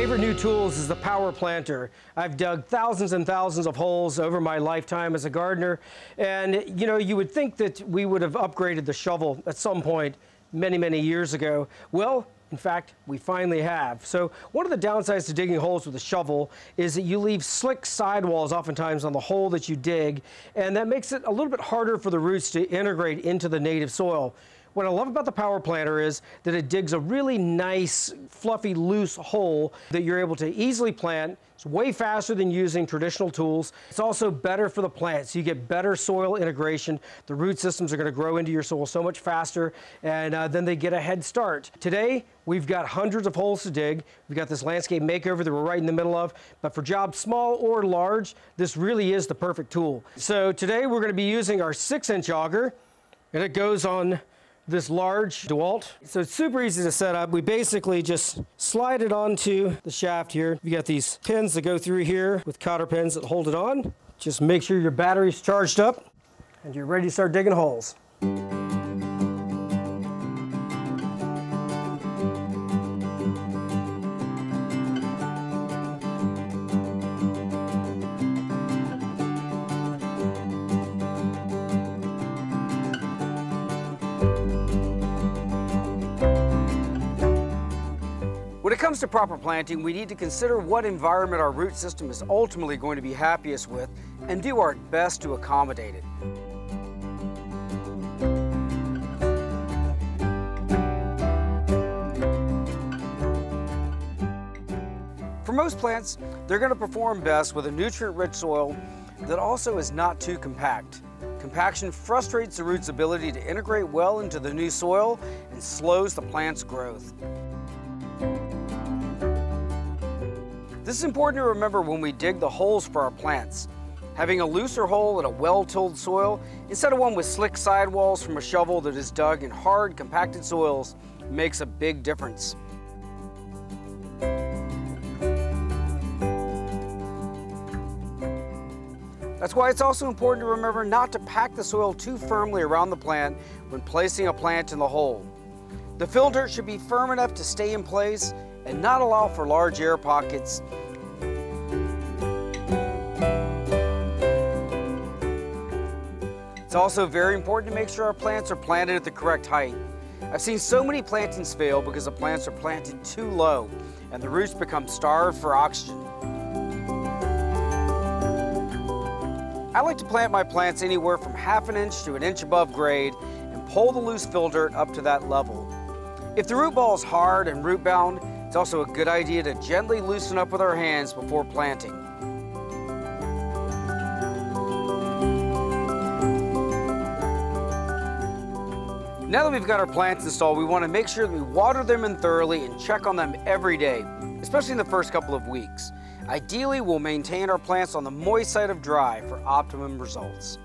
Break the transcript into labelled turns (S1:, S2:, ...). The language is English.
S1: favorite new tools is the power planter. I've dug thousands and thousands of holes over my lifetime as a gardener, and you would think that we would have upgraded the shovel at some point many years ago. Well, in fact, we finally have. So one of the downsides to digging holes with a shovel is that you leave slick sidewalls oftentimes on the hole that you dig, and that makes it a little bit harder for the roots to integrate into the native soil. What I love about the power planter is that it digs a really nice, fluffy, loose hole that you're able to easily plant. It's way faster than using traditional tools. It's also better for the plants. You get better soil integration. The root systems are going to grow into your soil so much faster, and then they get a head start. Today, we've got hundreds of holes to dig. We've got this landscape makeover that we're right in the middle of, but for jobs small or large, this really is the perfect tool. So today, we're going to be using our 6-inch auger, and it goes on this large DeWalt. So it's super easy to set up. We basically just slide it onto the shaft here. You got these pins that go through here with cotter pins that hold it on. Just make sure your battery's charged up and you're ready to start digging holes.
S2: When it comes to proper planting, we need to consider what environment our root system is ultimately going to be happiest with and do our best to accommodate it. For most plants, they're going to perform best with a nutrient-rich soil that also is not too compact. Compaction frustrates the root's ability to integrate well into the new soil and slows the plant's growth. This is important to remember when we dig the holes for our plants. Having a looser hole in a well-tilled soil instead of one with slick sidewalls from a shovel that is dug in hard, compacted soils makes a big difference. That's why it's also important to remember not to pack the soil too firmly around the plant when placing a plant in the hole. The fill dirt should be firm enough to stay in place and not allow for large air pockets. It's also very important to make sure our plants are planted at the correct height. I've seen so many plantings fail because the plants are planted too low and the roots become starved for oxygen. I like to plant my plants anywhere from ½ inch to 1 inch above grade and pull the loose fill dirt up to that level. If the root ball is hard and root bound, it's also a good idea to gently loosen up with our hands before planting. Now that we've got our plants installed, we want to make sure that we water them in thoroughly and check on them every day, especially in the first couple of weeks. Ideally, we'll maintain our plants on the moist side of dry for optimum results.